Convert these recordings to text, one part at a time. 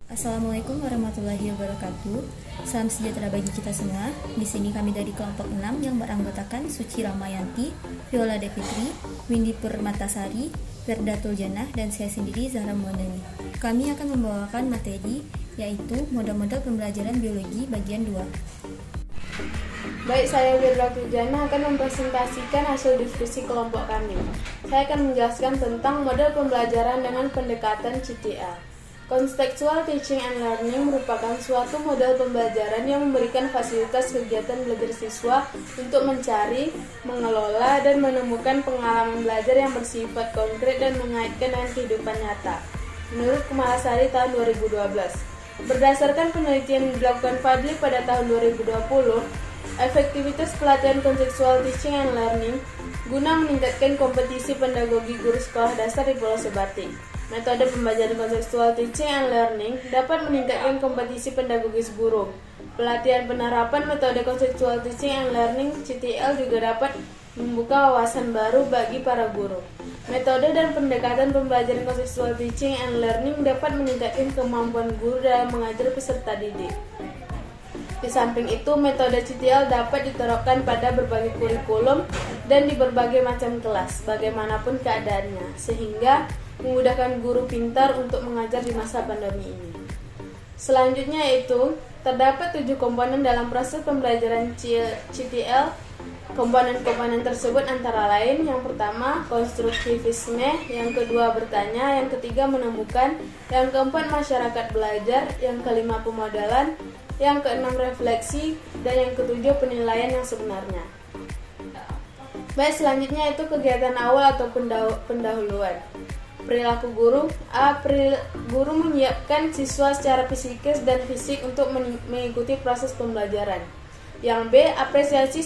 Assalamualaikum warahmatullahi wabarakatuh. Salam sejahtera bagi kita semua. Di sini kami dari kelompok 6 yang beranggotakan Suci Ramayanti, Viola Devitri, Windy Permatasari, Verda Tuljana, dan saya sendiri Zahra Muandani. Kami akan membawakan materi yaitu model-model pembelajaran biologi bagian 2. Baik, saya Verda Tuljana akan mempresentasikan hasil diskusi kelompok kami. Saya akan menjelaskan tentang model pembelajaran dengan pendekatan CTL. Contextual Teaching and Learning merupakan suatu model pembelajaran yang memberikan fasilitas kegiatan belajar siswa untuk mencari, mengelola, dan menemukan pengalaman belajar yang bersifat konkret dan mengaitkan dengan kehidupan nyata. Menurut Kumalasari tahun 2012, berdasarkan penelitian yang dilakukan Fadli pada tahun 2020, efektivitas pelatihan Contextual Teaching and Learning guna meningkatkan kompetisi pedagogi guru sekolah dasar di Pulau Sebatik. Metode pembelajaran Contextual Teaching and Learning dapat meningkatkan kompetisi pedagogis guru. Pelatihan penerapan metode Contextual Teaching and Learning (CTL) juga dapat membuka wawasan baru bagi para guru. Metode dan pendekatan pembelajaran Contextual Teaching and Learning dapat meningkatkan kemampuan guru dalam mengajar peserta didik. Di samping itu, metode CTL dapat diterapkan pada berbagai kurikulum dan di berbagai macam kelas, bagaimanapun keadaannya, sehingga memudahkan guru pintar untuk mengajar di masa pandemi ini. Selanjutnya yaitu, terdapat 7 komponen dalam proses pembelajaran CTL. Komponen-komponen tersebut antara lain, yang pertama, konstruktivisme, yang kedua, bertanya, yang ketiga, menemukan, yang keempat, masyarakat belajar, yang kelima, pemodelan, yang keenam, refleksi, dan yang ketujuh, penilaian yang sebenarnya. Baik, selanjutnya itu kegiatan awal atau pendahuluan. Perilaku guru. Guru menyiapkan siswa secara psikis dan fisik untuk mengikuti proses pembelajaran. Yang B, apresiasi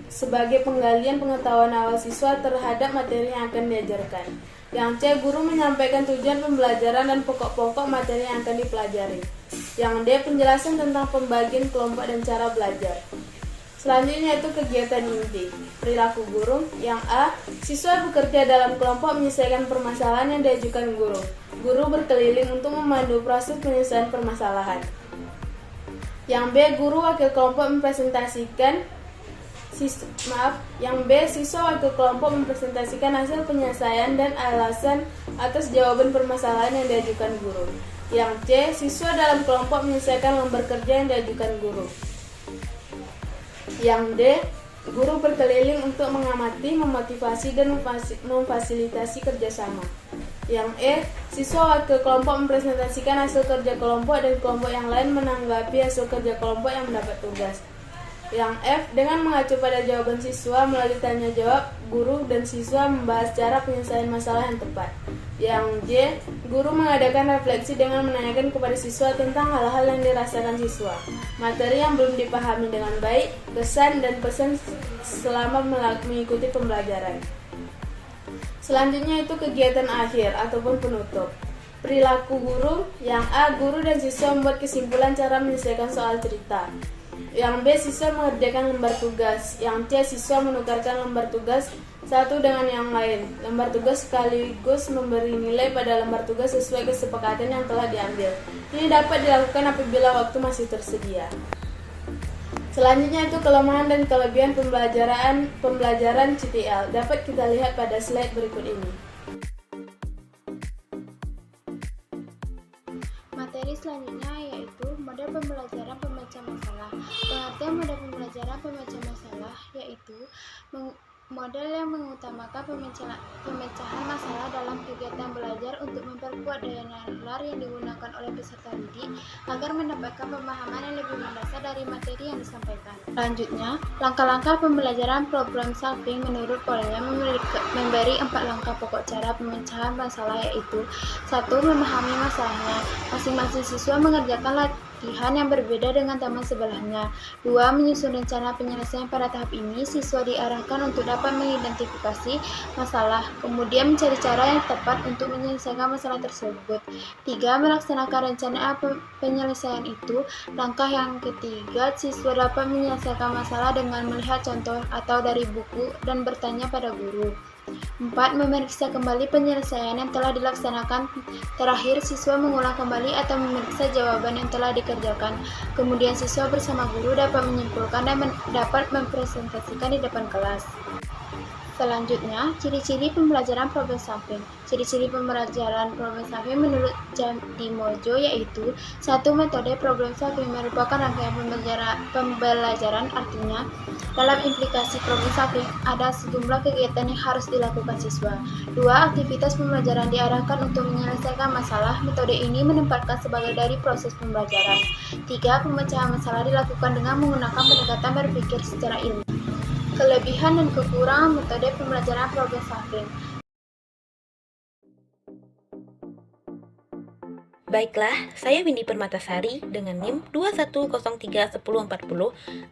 sebagai penggalian pengetahuan awal siswa terhadap materi yang akan diajarkan. Yang C, guru menyampaikan tujuan pembelajaran dan pokok-pokok materi yang akan dipelajari. Yang D, penjelasan tentang pembagian kelompok dan cara belajar. Selanjutnya itu kegiatan inti. Perilaku guru. Yang A, siswa bekerja dalam kelompok menyelesaikan permasalahan yang diajukan guru. Guru berkeliling untuk memandu proses penyelesaian permasalahan. Yang B, guru wakil kelompok mempresentasikan siswa wakil kelompok mempresentasikan hasil penyelesaian dan alasan atas jawaban permasalahan yang diajukan guru. Yang C, siswa dalam kelompok menyelesaikan lembar kerja yang diajukan guru. Yang D, guru berkeliling untuk mengamati, memotivasi, dan memfasilitasi kerjasama. Yang E, siswa wakil kelompok mempresentasikan hasil kerja kelompok dan kelompok yang lain menanggapi hasil kerja kelompok yang mendapat tugas. Yang F, dengan mengacu pada jawaban siswa melalui tanya jawab, guru dan siswa membahas cara penyelesaian masalah yang tepat. Yang J, guru mengadakan refleksi dengan menanyakan kepada siswa tentang hal-hal yang dirasakan siswa, materi yang belum dipahami dengan baik, kesan dan pesan selama mengikuti pembelajaran. Selanjutnya itu kegiatan akhir ataupun penutup. Perilaku guru. Yang A, guru dan siswa membuat kesimpulan cara menyelesaikan soal cerita. Yang B, siswa mengerjakan lembar tugas. Yang C, siswa menukarkan lembar tugas satu dengan yang lain. Lembar tugas sekaligus memberi nilai pada lembar tugas sesuai kesepakatan yang telah diambil. Ini dapat dilakukan apabila waktu masih tersedia. Selanjutnya itu kelemahan dan kelebihan pembelajaran CTL. Dapat kita lihat pada slide berikut ini. Materi selanjutnya yaitu model pembelajaran pemecah masalah. Pengertian model pembelajaran pemecah masalah yaitu model yang mengutamakan pemecahan masalah dalam kegiatan belajar untuk memperkuat daya nalar yang digunakan oleh peserta didik agar mendapatkan pemahaman yang lebih mendasar dari materi yang disampaikan. Selanjutnya, langkah-langkah pembelajaran problem solving menurut Polya memberi 4 langkah pokok cara pemecahan masalah yaitu 1. Memahami masalahnya. Masing-masing siswa mengerjakan latihan yang berbeda dengan teman sebelahnya. 2. Menyusun rencana penyelesaian. Pada tahap ini, siswa diarahkan untuk dapat mengidentifikasi masalah, kemudian mencari cara yang tepat untuk menyelesaikan masalah tersebut. 3. Melaksanakan rencana penyelesaian itu. Langkah yang ketiga, siswa dapat menyelesaikan masalah dengan melihat contoh atau dari buku dan bertanya pada guru. 4. Memeriksa kembali penyelesaian yang telah dilaksanakan. Terakhir, siswa mengulang kembali atau memeriksa jawaban yang telah dikerjakan. Kemudian siswa bersama guru dapat menyimpulkan dan dapat mempresentasikan di depan kelas. Selanjutnya, ciri-ciri pembelajaran problem solving. Ciri-ciri pembelajaran problem solving menurut Jadimojo yaitu 1. Metode problem solving merupakan rangkaian pembelajaran, artinya dalam implikasi problem solving ada sejumlah kegiatan yang harus dilakukan siswa. 2. Aktivitas pembelajaran diarahkan untuk menyelesaikan masalah. Metode ini menempatkan sebagai dari proses pembelajaran. 3. Pemecahan masalah dilakukan dengan menggunakan pendekatan berpikir secara ilmiah. Kelebihan dan kekurangan metode pembelajaran problem solving. Baiklah, saya Windy Permatasari dengan NIM 21031040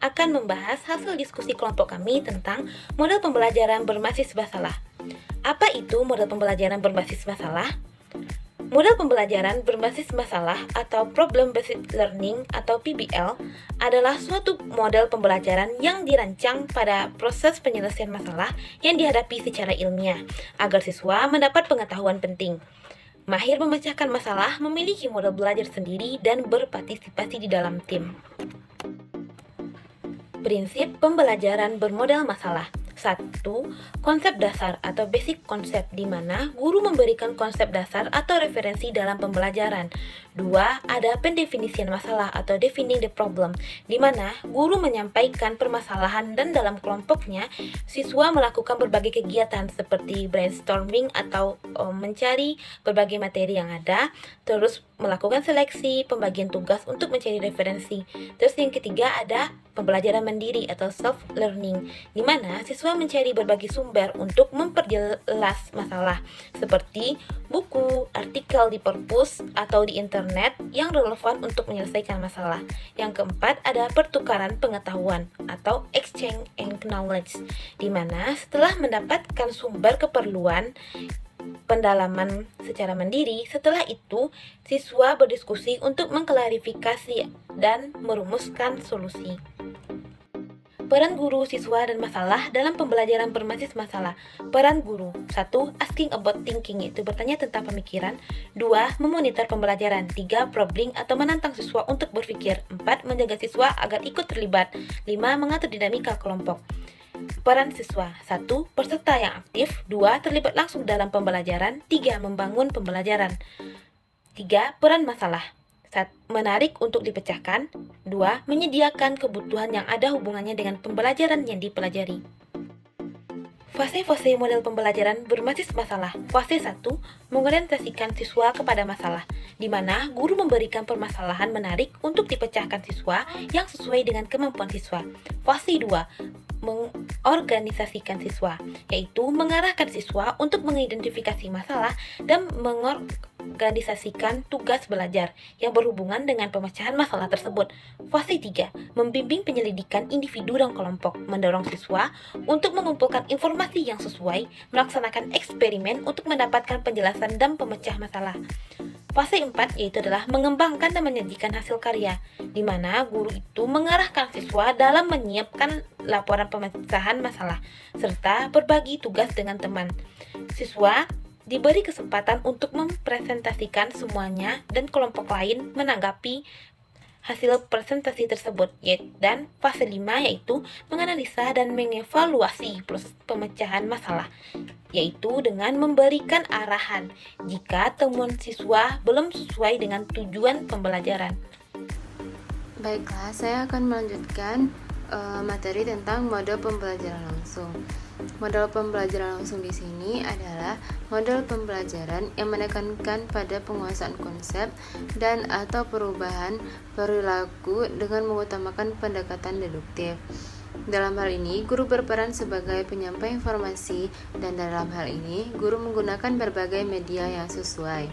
akan membahas hasil diskusi kelompok kami tentang model pembelajaran berbasis masalah. Apa itu model pembelajaran berbasis masalah? Model pembelajaran berbasis masalah atau Problem Based Learning atau PBL adalah suatu model pembelajaran yang dirancang pada proses penyelesaian masalah yang dihadapi secara ilmiah agar siswa mendapat pengetahuan penting. Mahir memecahkan masalah, memiliki model belajar sendiri dan berpartisipasi di dalam tim. Prinsip pembelajaran bermodel masalah. 1. Konsep dasar atau basic concept, di mana guru memberikan konsep dasar atau referensi dalam pembelajaran. 2. Ada pendefinisian masalah atau defining the problem, di mana guru menyampaikan permasalahan dan dalam kelompoknya siswa melakukan berbagai kegiatan seperti brainstorming atau mencari berbagai materi yang ada, terus melakukan seleksi, pembagian tugas untuk mencari referensi. Terus yang ketiga ada pembelajaran mandiri atau self-learning, di mana siswa mencari berbagai sumber untuk memperjelas masalah, seperti buku, artikel di perpus atau di internet yang relevan untuk menyelesaikan masalah. Yang keempat ada pertukaran pengetahuan atau exchange and knowledge, di mana setelah mendapatkan sumber keperluan pendalaman secara mandiri, setelah itu siswa berdiskusi untuk mengklarifikasi dan merumuskan solusi. Peran guru, siswa, dan masalah dalam pembelajaran berbasis masalah. Peran guru. 1. Asking about thinking, yaitu bertanya tentang pemikiran. 2. Memonitor pembelajaran. 3. Probing atau menantang siswa untuk berpikir. 4. Menjaga siswa agar ikut terlibat. 5. Mengatur dinamika kelompok. Peran siswa. 1. Peserta yang aktif. 2. Terlibat langsung dalam pembelajaran. 3. Membangun pembelajaran. 3. Peran masalah. 1. Menarik untuk dipecahkan. 2. Menyediakan kebutuhan yang ada hubungannya dengan pembelajaran yang dipelajari. Fase-fase model pembelajaran berbasis masalah. Fase 1. Mengorientasikan siswa kepada masalah, di mana guru memberikan permasalahan menarik untuk dipecahkan siswa yang sesuai dengan kemampuan siswa. Fase 2. Mengorganisasikan siswa, yaitu mengarahkan siswa untuk mengidentifikasi masalah dan mengorganisasikan tugas belajar yang berhubungan dengan pemecahan masalah tersebut. Fase 3. Membimbing penyelidikan individu dan kelompok, mendorong siswa untuk mengumpulkan informasi yang sesuai, melaksanakan eksperimen untuk mendapatkan penjelasan dan pemecah masalah. Fase 4 yaitu adalah mengembangkan dan menyajikan hasil karya, di mana guru itu mengarahkan siswa dalam menyiapkan laporan pemecahan masalah, serta berbagi tugas dengan teman. Siswa diberi kesempatan untuk mempresentasikan semuanya dan kelompok lain menanggapi hasil presentasi tersebut. Dan fase 5 yaitu menganalisa dan mengevaluasi proses pemecahan masalah, yaitu dengan memberikan arahan jika temuan siswa belum sesuai dengan tujuan pembelajaran. Baiklah, saya akan melanjutkan materi tentang model pembelajaran langsung. Model pembelajaran langsung di sini adalah model pembelajaran yang menekankan pada penguasaan konsep dan atau perubahan perilaku dengan mengutamakan pendekatan deduktif. Dalam hal ini, guru berperan sebagai penyampai informasi, dan dalam hal ini, guru menggunakan berbagai media yang sesuai,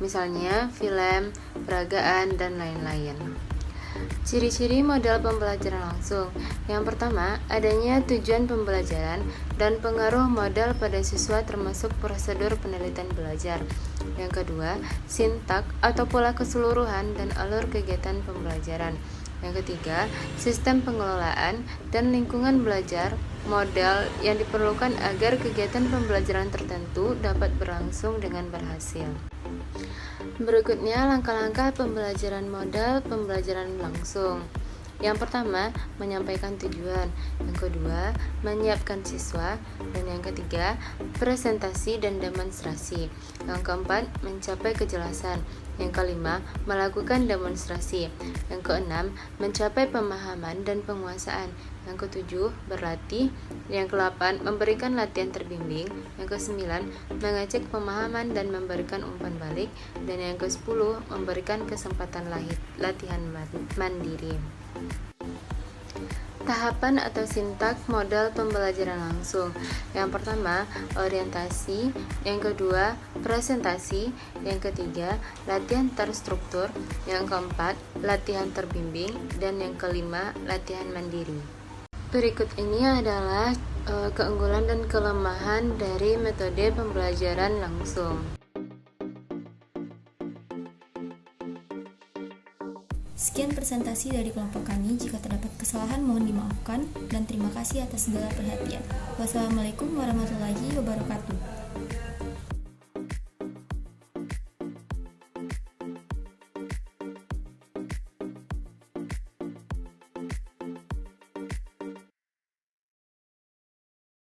misalnya film, peragaan, dan lain-lain. Ciri-ciri model pembelajaran langsung. Yang pertama, adanya tujuan pembelajaran dan pengaruh model pada siswa termasuk prosedur penelitian belajar. Yang kedua, sintak atau pola keseluruhan dan alur kegiatan pembelajaran. Yang ketiga, sistem pengelolaan dan lingkungan belajar modal yang diperlukan agar kegiatan pembelajaran tertentu dapat berlangsung dengan berhasil. Berikutnya, langkah-langkah pembelajaran modal pembelajaran langsung. Yang pertama, menyampaikan tujuan. Yang kedua, menyiapkan siswa. Dan yang ketiga, presentasi dan demonstrasi. Yang keempat, mencapai kejelasan. Yang kelima, melakukan demonstrasi. Yang keenam, mencapai pemahaman dan penguasaan. Yang ketujuh, berlatih. Yang kedelapan, memberikan latihan terbimbing. Yang kesembilan, mengecek pemahaman dan memberikan umpan balik. Dan yang kesepuluh, memberikan kesempatan latihan mandiri. Tahapan atau sintak modal pembelajaran langsung. Yang pertama, orientasi. Yang kedua, presentasi. Yang ketiga, latihan terstruktur. Yang keempat, latihan terbimbing. Dan yang kelima, latihan mandiri. Berikut ini adalah keunggulan dan kelemahan dari metode pembelajaran langsung. Sekian presentasi dari kelompok kami. Jika terdapat kesalahan mohon dimaafkan dan terima kasih atas segala perhatian. Wassalamualaikum warahmatullahi wabarakatuh.